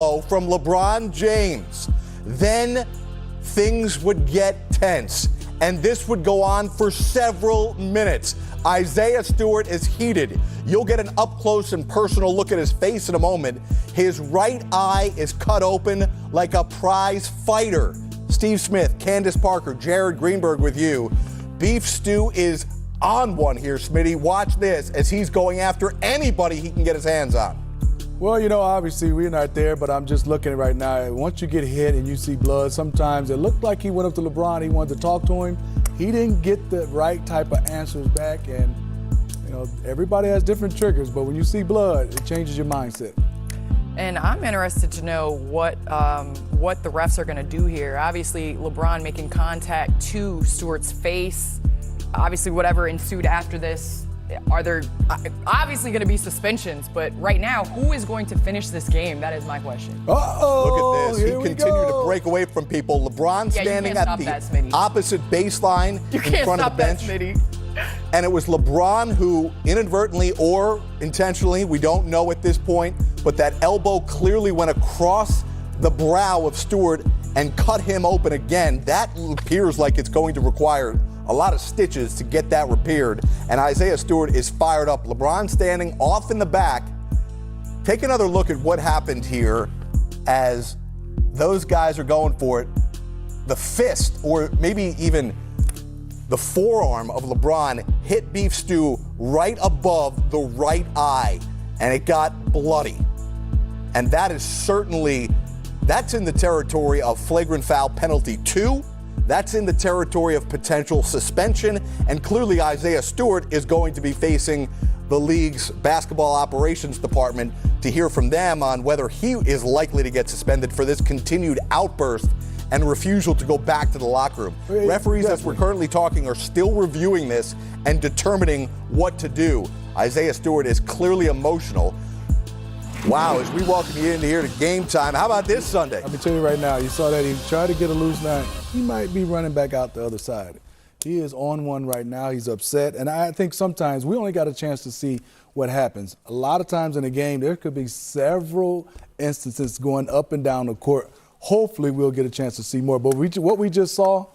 from LeBron James, then things would get tense. And this would go on for several minutes. Isaiah Stewart is heated. You'll get an up-close and personal look at his face in a moment. His right eye is cut open like a prize fighter. Steve Smith, Candace Parker, Jared Greenberg with you. Beef Stew is on one here, Smitty. Watch this as he's going after anybody he can get his hands on. Well, you know, obviously we're not there, but I'm just looking right now. Once you get hit and you see blood, sometimes it looked like he went up to LeBron. He wanted to talk to him. He didn't get the right type of answers back. And, you know, everybody has different triggers, but when you see blood, it changes your mindset. And I'm interested to know what the refs are going to do here. Obviously, LeBron making contact to Stewart's face. Obviously, whatever ensued after this, are there obviously going to be suspensions? But right now, who is going to finish this game? That is my question. Uh-oh, look at this. He continued to break away from people. LeBron standing at the opposite baseline in front of the bench. And it was LeBron who inadvertently or intentionally, we don't know at this point, but that elbow clearly went across the brow of Stewart and cut him open again. That appears like it's going to require a lot of stitches to get that repaired. And Isaiah Stewart is fired up. LeBron standing off in the back. Take another look at what happened here as those guys are going for it. The fist, or maybe even the forearm of LeBron, hit Beef Stew right above the right eye, and it got bloody. And that is certainly, that's in the territory of flagrant foul penalty 2. That's in the territory of potential suspension, and clearly Isaiah Stewart is going to be facing the league's basketball operations department to hear from them on whether he is likely to get suspended for this continued outburst and refusal to go back to the locker room. Referees, as we're currently talking, are still reviewing this and determining what to do. Isaiah Stewart is clearly emotional. Wow, as we welcome you into here to Game Time. How about this Sunday? Let me tell you right now, you saw that he tried to get a loose line. He might be running back out the other side. He is on one right now. He's upset. And I think sometimes we only got a chance to see what happens. A lot of times in a game, there could be several instances going up and down the court. Hopefully we'll get a chance to see more. But what we just saw,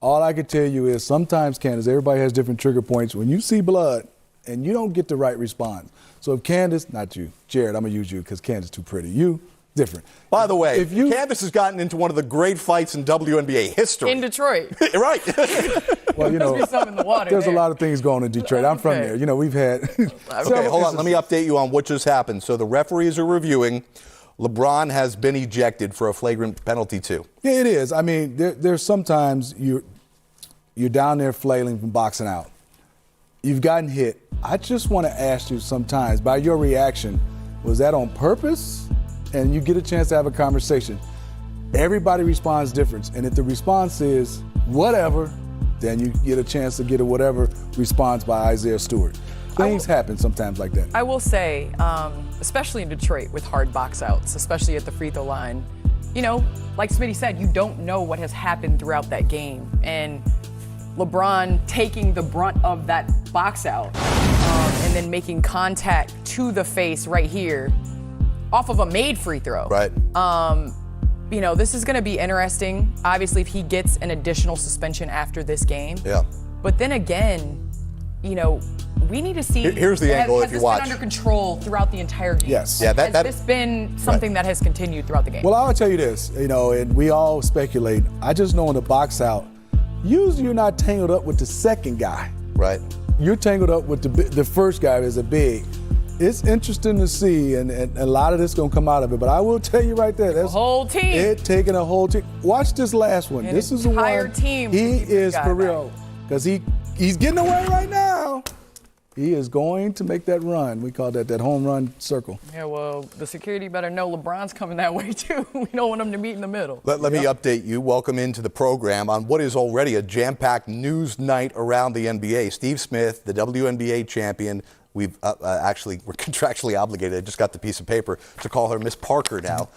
all I can tell you is sometimes, Candace, everybody has different trigger points. When you see blood and you don't get the right response. So if Candace, not you, Jared, I'm going to use you because Candace is too pretty. You, different. By the way, Candace has gotten into one of the great fights in WNBA history. In Detroit. Right. Well, you know, in the water there's a lot of things going on in Detroit. I'm from there. You know, we've had. Okay, hold on. Let me update you on what just happened. So the referees are reviewing. LeBron has been ejected for a flagrant penalty 2. Yeah, it is. I mean, there's sometimes you're down there flailing from boxing out. You've gotten hit. I just want to ask you sometimes, by your reaction, was that on purpose? And you get a chance to have a conversation. Everybody responds different. And if the response is whatever, then you get a chance to get a whatever response by Isaiah Stewart. Things happen sometimes like that. I will say, especially in Detroit with hard box outs, especially at the free throw line, you know, like Smitty said, you don't know what has happened throughout that game. And LeBron taking the brunt of that box out and then making contact to the face right here off of a made free throw. Right. You know, this is going to be interesting. Obviously, if he gets an additional suspension after this game. Yeah. But then again, you know, we need to see. Here's the angle if you watch. Has this been under control throughout the entire game? Yes. Yeah, has this been something that has continued throughout the game? Well, I'll tell you this, you know, and we all speculate. I just know in the box out, usually you're not tangled up with the second guy. Right. You're tangled up with the first guy as a big. It's interesting to see, and a lot of this going to come out of it. But I will tell you right there, that's a whole team. It taking a whole team. Watch this last one. This is the one. Entire team. He is for real because he's getting away right now. He is going to make that run. We call that home run circle. Yeah, well, the security better know LeBron's coming that way, too. We don't want him to meet in the middle. Let me update you. Welcome into the program on what is already a jam-packed news night around the NBA. Steve Smith, the WNBA champion. We're contractually obligated. I just got the piece of paper to call her Miss Parker now.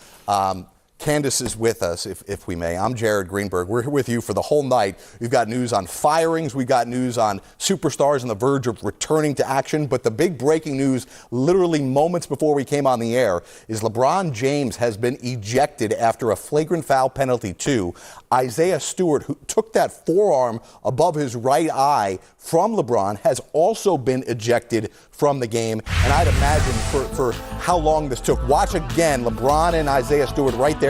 Candace is with us, if we may. I'm Jared Greenberg. We're here with you for the whole night. We've got news on firings. We've got news on superstars on the verge of returning to action. But the big breaking news, literally moments before we came on the air, is LeBron James has been ejected after a flagrant foul penalty too. Isaiah Stewart, who took that forearm above his right eye from LeBron, has also been ejected from the game. And I'd imagine for how long this took. Watch again, LeBron and Isaiah Stewart right there,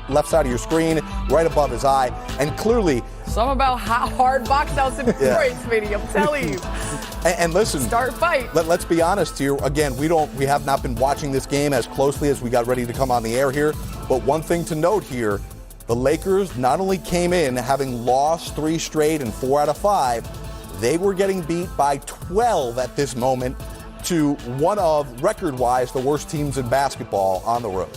left side of your screen, right above his eye. And clearly... Some about how hard box outs in Detroit, Smitty, I'm telling you. And listen, start fight. Let's be honest here. Again, we have not been watching this game as closely as we got ready to come on the air here. But one thing to note here, the Lakers not only came in having lost 3 straight and 4 out of 5, they were getting beat by 12 at this moment to one of, record-wise, the worst teams in basketball on the road.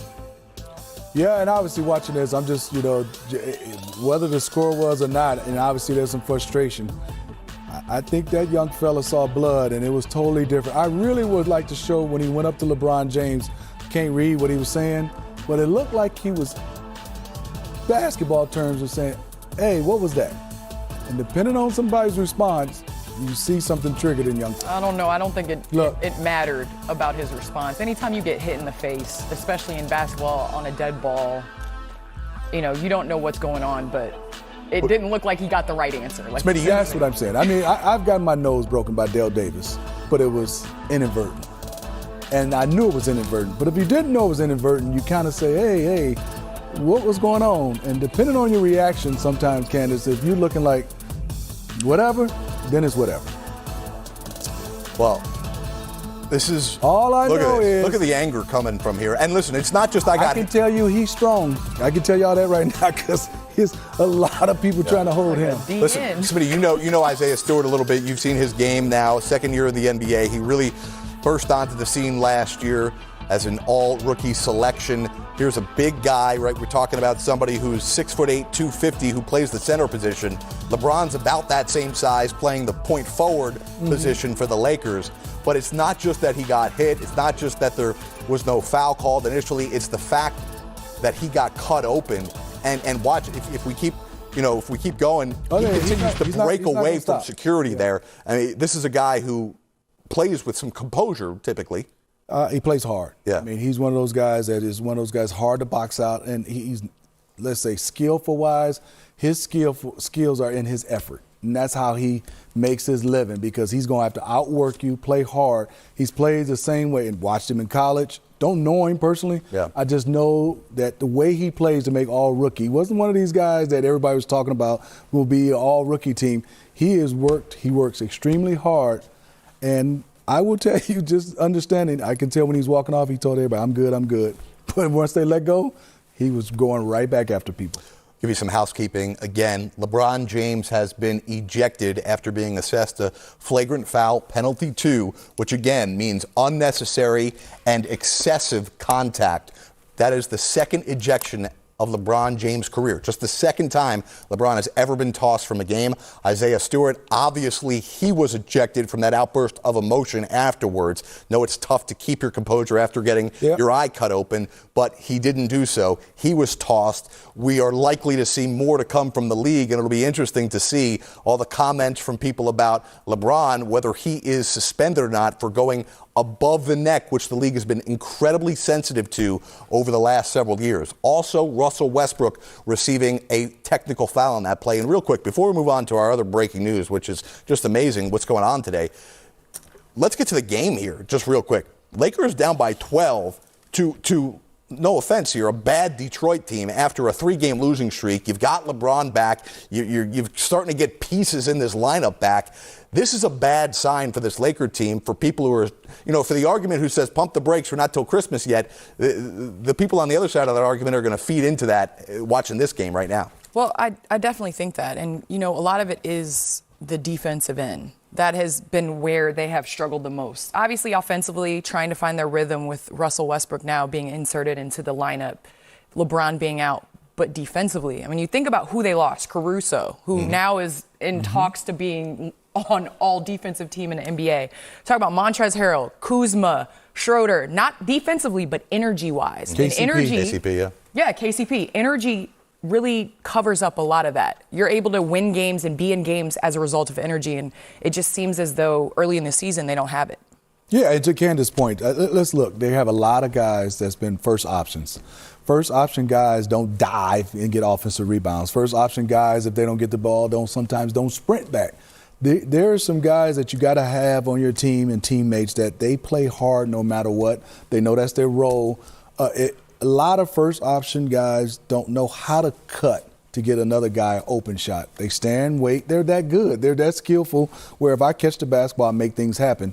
Yeah, and obviously watching this, I'm just, whether the score was or not, and obviously there's some frustration. I think that young fella saw blood, and it was totally different. I really would like to show when he went up to LeBron James, can't read what he was saying, but it looked like he was, basketball terms, was saying, hey, what was that? And depending on somebody's response, you see something triggered in young. I don't know. I don't think it mattered about his response. Anytime you get hit in the face, especially in basketball on a dead ball, you don't know what's going on, but it didn't look like he got the right answer. Smitty, that's what I'm saying. I mean, I've gotten my nose broken by Dale Davis, but it was inadvertent. And I knew it was inadvertent. But if you didn't know it was inadvertent, you kind of say, hey, what was going on? And depending on your reaction sometimes, Candace, if you're looking like whatever, then it's whatever. Well, this is all I know is look at the anger coming from here. And listen, it's not just I can tell you he's strong. I can tell y'all that right now because there's a lot of people trying to hold him. Listen, Smitty, you know Isaiah Stewart a little bit. You've seen his game now, second year in the NBA. He really burst onto the scene last year as an all-rookie selection. Here's a big guy, right? We're talking about somebody who's 6'8", 250, who plays the center position. LeBron's about that same size, playing the point forward position for the Lakers. But it's not just that he got hit. It's not just that there was no foul called initially. It's the fact that he got cut open. And watch, if we keep going, he continues to break away from security there. I mean, this is a guy who plays with some composure, typically. He plays hard. Yeah. I mean, he's one of those guys that is one of those guys hard to box out, and he's, let's say, skillful-wise, his skills are in his effort. And that's how he makes his living, because he's going to have to outwork you, play hard. He's played the same way, and watched him in college. Don't know him personally. Yeah. I just know that the way he plays to make all-rookie, he wasn't one of these guys that everybody was talking about will be an all-rookie team. He works extremely hard, and I will tell you, just understanding, I can tell when he's walking off, he told everybody, I'm good. But once they let go, he was going right back after people. Give you some housekeeping. Again, LeBron James has been ejected after being assessed a flagrant foul penalty 2, which again means unnecessary and excessive contact. That is the second ejection of LeBron James' career. Just the second time LeBron has ever been tossed from a game. Isaiah Stewart, obviously he was ejected from that outburst of emotion afterwards. No, it's tough to keep your composure after getting your eye cut open, but he didn't do so. He was tossed. We are likely to see more to come from the league, and it'll be interesting to see all the comments from people about LeBron, whether he is suspended or not for going above the neck, which the league has been incredibly sensitive to over the last several years. Also, Russell Westbrook receiving a technical foul on that play. And real quick, before we move on to our other breaking news, which is just amazing what's going on today, let's get to the game here just real quick. Lakers down by 12 to no offense here, a bad Detroit team after a 3-game losing streak. You've got LeBron back. You're starting to get pieces in this lineup back. This is a bad sign for this Laker team, for people who are, for the argument who says pump the brakes, we're not till Christmas yet. The people on the other side of that argument are going to feed into that watching this game right now. Well, I definitely think that. And, a lot of it is the defensive end. That has been where they have struggled the most. Obviously, offensively, trying to find their rhythm with Russell Westbrook now being inserted into the lineup, LeBron being out. But defensively, I mean, you think about who they lost, Caruso, who now is in talks to being on all defensive team in the NBA. Talk about Montrezl Harrell, Kuzma, Schroeder, not defensively, but energy-wise. KCP, yeah. Yeah, KCP. Energy really covers up a lot of that. You're able to win games and be in games as a result of energy, and it just seems as though early in the season they don't have it. Yeah, and to Candace's point, let's look. They have a lot of guys that's been first options. First option guys don't dive and get offensive rebounds. First option guys, if they don't get the ball, sometimes don't sprint back. There are some guys that you got to have on your team and teammates that they play hard no matter what. They know that's their role. A lot of first option guys don't know how to cut to get another guy an open shot. They stand, wait. They're that good. They're that skillful where if I catch the basketball, I make things happen.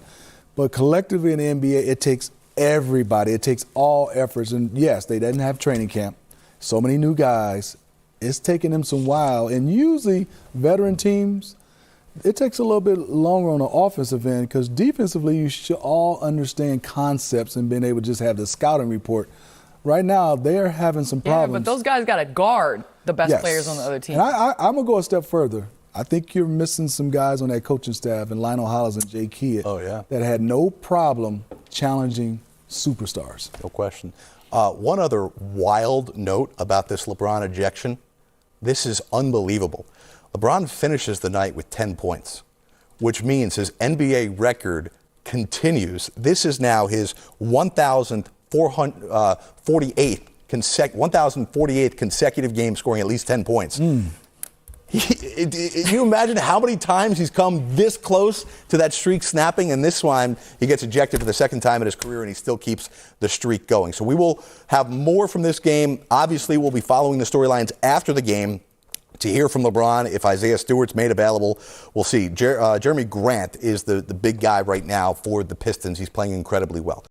But collectively in the NBA, it takes everybody. It takes all efforts. And yes, they didn't have training camp. So many new guys. It's taking them some while. And usually veteran teams, it takes a little bit longer on the offensive end because defensively you should all understand concepts and being able to just have the scouting report. Right now, they're having some problems. Yeah, but those guys got to guard the best players on the other team. And I'm going to go a step further. I think you're missing some guys on that coaching staff, and Lionel Hollins and Jay Kidd, that had no problem challenging superstars. No question. One other wild note about this LeBron ejection. This is unbelievable. LeBron finishes the night with 10 points, which means his NBA record continues. This is now his 1,048th consecutive game scoring at least 10 points. You imagine how many times he's come this close to that streak snapping, and this time he gets ejected for the second time in his career, and he still keeps the streak going. So we will have more from this game. Obviously, we'll be following the storylines after the game to hear from LeBron. If Isaiah Stewart's made available, we'll see. Jeremy Grant is the big guy right now for the Pistons. He's playing incredibly well.